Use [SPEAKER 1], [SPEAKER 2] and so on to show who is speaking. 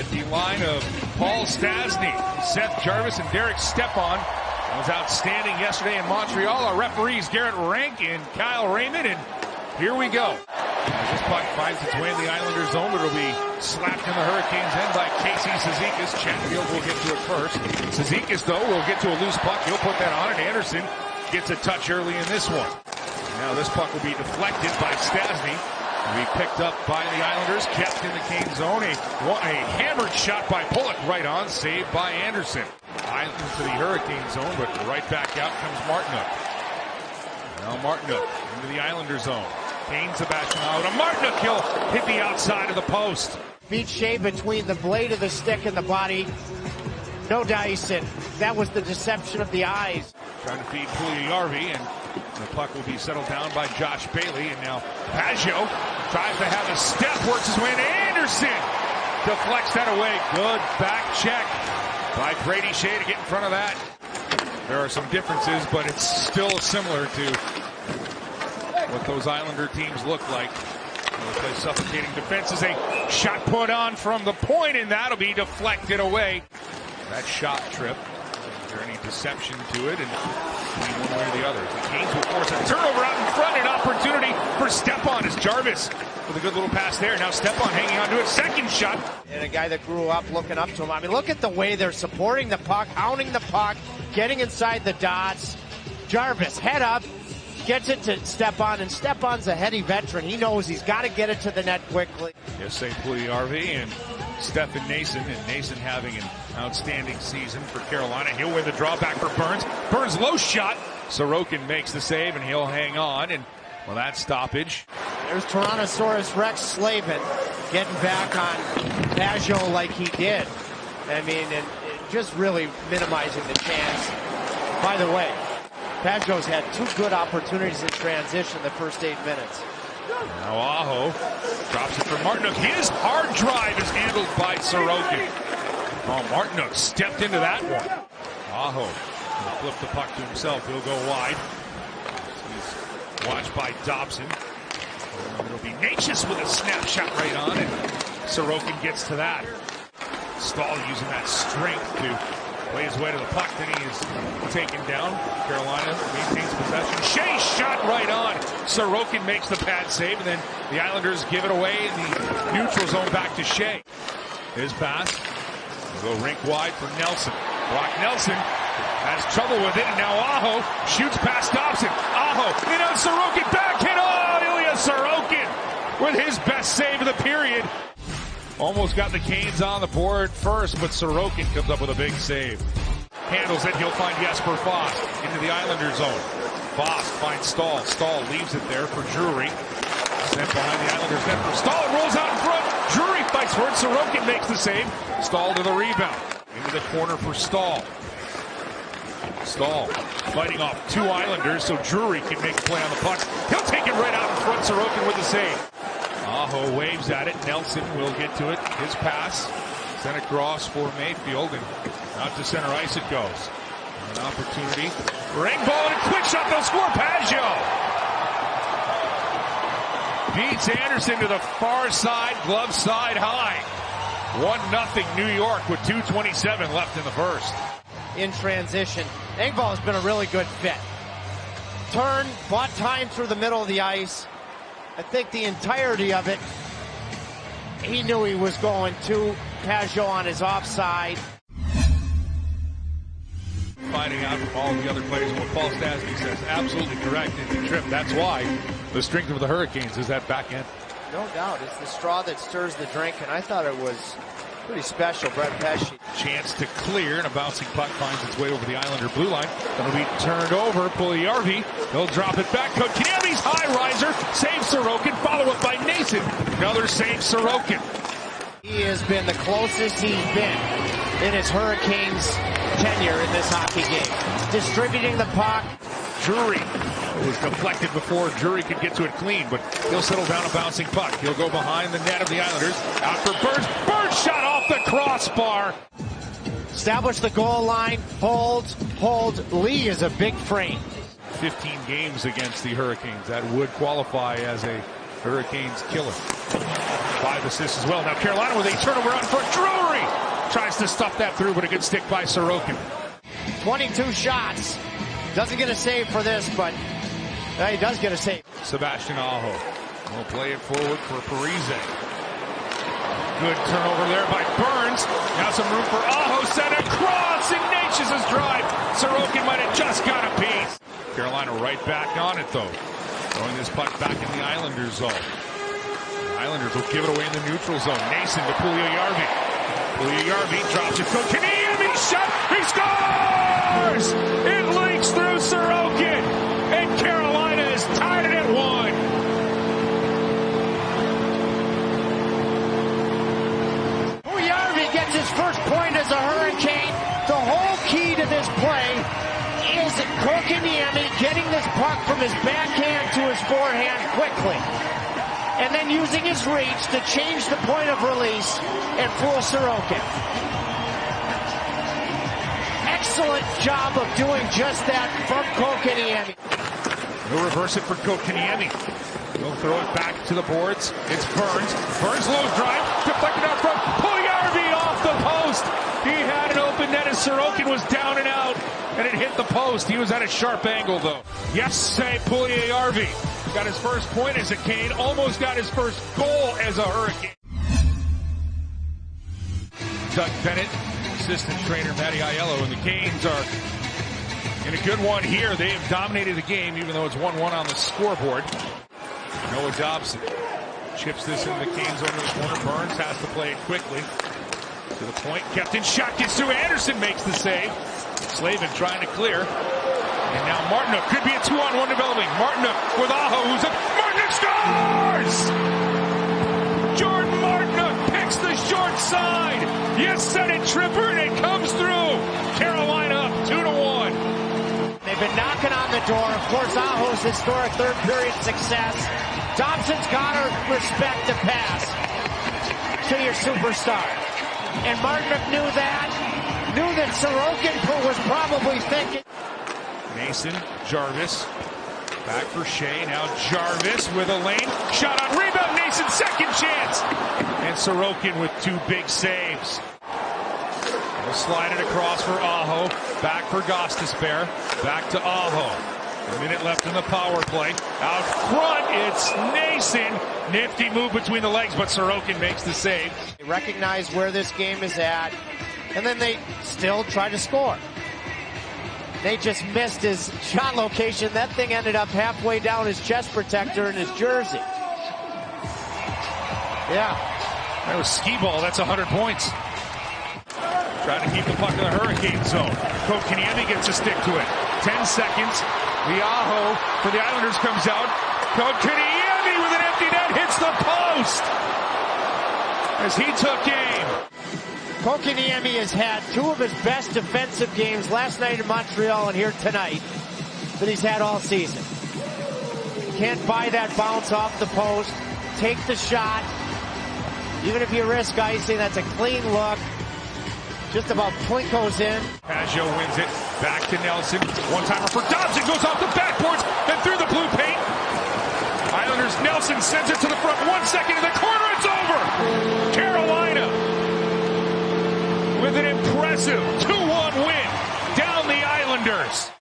[SPEAKER 1] at the line of Paul Stastny. Seth Jarvis and Derek Stepan was outstanding yesterday in Montreal. Our referees Garrett Rank and Kyle Raymond, and here we go. As this puck finds its way in the Islanders zone, but it'll be slapped in the Hurricanes' end by Casey Cizikas. Chatfield will get to it first. Cizikas, though, will get to a loose puck. He'll put that on, and Anderson gets a touch early in this one. Now this puck will be deflected by Stastny. Will be picked up by the Islanders, kept in the Canes zone. A hammered shot by Pulock right on, saved by Anderson. Islanders to the Hurricane zone, but right back out comes Martinook. Now Martinook into the Islanders zone. Kane Sebastian out. Martinook, he'll hit the outside of the post.
[SPEAKER 2] Feet shaved between the blade of the stick and the body. No Dyson. That was the deception of the eyes.
[SPEAKER 1] Trying to feed Puljujarvi, and the puck will be settled down by Josh Bailey. And now Pageau tries to have a step, works his way into Anderson. Deflects that away. Good back check by Brady Shea to get in front of that. There are some differences, but it's still similar to what those Islander teams look like. They play suffocating defense as a shot put on from the point, and that'll be deflected away. That shot trip. Is there any deception to it? And one way or the other. The Canes will force a turnover out in front. An opportunity for Stepan as Jarvis with a good little pass there. Now Stepan hanging on to it. Second shot.
[SPEAKER 2] And a guy that grew up looking up to him. I mean, look at the way they're supporting the puck, hounding the puck, getting inside the dots. Jarvis, head up, gets it to Stepan, and Stepan's a heady veteran. He knows he's got to get it to the net quickly.
[SPEAKER 1] Yes, St. Puljujarvi and Stefan Nason, and Nason having an outstanding season for Carolina. He'll win the drawback for Burns. Burns low shot. Sorokin makes the save, and he'll hang on. And well, that stoppage.
[SPEAKER 2] There's Tyrannosaurus Rex Slavin getting back on Pageau like he did. I mean, and just really minimizing the chance. By the way, Pageau's had two good opportunities in transition the first 8 minutes.
[SPEAKER 1] Now Aho drops it for Martinook. His hard drive is handled by Sorokin. Oh, Martinook stepped into that one. Aho will flip the puck to himself. He'll go wide. He's watched by Dobson. It'll be Natchez with a snapshot right on, and Sorokin gets to that. Stahl using that strength to play his way to the puck. Then he is taken down. Carolina maintains possession. Shea shot right on. Sorokin makes the pad save, and then the Islanders give it away in the neutral zone back to Shea. His pass. Go rink wide for Nelson. Brock Nelson has trouble with it, and now Aho shoots past Dobson. Aho, in on Sorokin, backhand. Oh, Ilya Sorokin with his best save of the period. Almost got the Canes on the board first, but Sorokin comes up with a big save. Handles it, he'll find Jesper Fast into the Islander zone. Fast finds Stahl. Stahl leaves it there for Drury. Sent behind the Islanders net for Stahl. Rolls out in front. Drury fights for it. Sorokin makes the save. Stahl to the rebound. Into the corner for Stahl. Stahl fighting off two Islanders so Drury can make a play on the puck. He'll take it right out in front. Sorokin with the save. Aho waves at it. Nelson will get to it. His pass sent across for Mayfield, and out to center ice it goes. An opportunity. Ringball and a quick shot. They'll score. Pageau beats Anderson to the far side, glove side high. 1-0 New York with 2:27 left in the first.
[SPEAKER 2] In transition, Engvall has been a really good fit. Turn, bought time through the middle of the ice. I think the entirety of it, he knew he was going to Pageau on his offside.
[SPEAKER 1] Finding out from all the other players what Paul Stastny says, absolutely correct in the trip. That's why the strength of the Hurricanes is that back end.
[SPEAKER 2] No doubt, it's the straw that stirs the drink, and I thought it was pretty special. Brett Pesce.
[SPEAKER 1] Chance to clear, and a bouncing puck finds its way over the Islander blue line. It'll be turned over. Puljujarvi, he'll drop it back. Kotkaniemi's high riser, saves Sorokin, follow up by Nason. Another save Sorokin.
[SPEAKER 2] He has been the closest he's been in his Hurricanes tenure in this hockey game. Distributing the puck.
[SPEAKER 1] Drury was deflected before Drury could get to it clean, but he'll settle down a bouncing puck. He'll go behind the net of the Islanders. Out for Burns. Burns shot off the crossbar.
[SPEAKER 2] Establish the goal line. Holds. Lee is a big frame.
[SPEAKER 1] 15 games against the Hurricanes. That would qualify as a Hurricanes killer. 5 assists as well. Now Carolina with a turnover out in front. Drury tries to stuff that through, but a good stick by Sorokin.
[SPEAKER 2] 22 shots. Doesn't get a save for this, but he does get a save.
[SPEAKER 1] Sebastian Aho will play it forward for Parise. Good turnover there by Burns. Now some room for Aho. Sent across. Ignatius' drive. Sorokin might have just got a piece. Carolina right back on it, though. Throwing this puck back in the Islanders' zone. The Islanders will give it away in the neutral zone. Nason to Puljujarvi. Puljujarvi drops it. Kotkaniemi shot. He scores! It leaks through Sorokin. And Carolina is tied it at 1.
[SPEAKER 2] Puljujarvi gets his first point as a Hurricane. The whole key to this play is Kotkaniemi getting this puck from his backhand to his forehand quickly. And then using his reach to change the point of release and fool Sorokin. Excellent job of doing just that from Kotkaniemi.
[SPEAKER 1] He'll reverse it for Kotkaniemi. He'll throw it back to the boards. It's Burns. Burns low drive. Deflected out front. Puljujarvi off the post. He had an open net as Sorokin was down and out. And it hit the post. He was at a sharp angle, though. Yes, say Puljujarvi. Got his first point as a Cane. Almost got his first goal as a Hurricane. Doug Bennett, assistant trainer Matty Aiello, and the Canes are in a good one here. They have dominated the game, even though it's 1-1 on the scoreboard. Noah Dobson chips this into the Canes over the corner. Burns has to play it quickly. To the point, kept in shot, gets through. Anderson makes the save. Slavin trying to clear. And now Martinook could be a 2-on-1 developing. Martinook with Aho, who's up. Martinook scores! Jordan Martinook picks the short side. You said it, Tripper, and it comes through. Carolina up 2-1.
[SPEAKER 2] They've been knocking on the door. Of course, Aho's historic third period success. Dobson's got to respect the pass to your superstar. And Martinook knew that. Knew that Sorokin was probably thinking.
[SPEAKER 1] Mason, Jarvis, back for Shea. Now Jarvis with a lane shot on rebound. Nason, second chance. And Sorokin with 2 big saves. We'll slide it across for Aho. Back for Gostisbehere. Back to Aho. A minute left in the power play. Out front, it's Nason. Nifty move between the legs, but Sorokin makes the save.
[SPEAKER 2] They recognize where this game is at, and then they still try to score. They just missed his shot location. That thing ended up halfway down his chest protector in his jersey. Yeah.
[SPEAKER 1] That was skee ball. That's 100 points. Trying to keep the puck in the Hurricane zone. Kotkaniemi gets a stick to it. 10 seconds. The Aho for the Islanders comes out. Kotkaniemi with an empty net hits the post as he took aim.
[SPEAKER 2] Kotkaniemi has had 2 of his best defensive games last night in Montreal and here tonight that he's had all season. Can't buy that bounce off the post. Take the shot. Even if you risk icing, that's a clean look. Just about Plinko's in.
[SPEAKER 1] Pageau wins it. Back to Nelson. One-timer for Dobson. Goes off the backboards and through the blue paint. Islanders, Nelson sends it to the front. 1 second in the corner. It's over. Carolina with an impressive 2-1 win down the Islanders.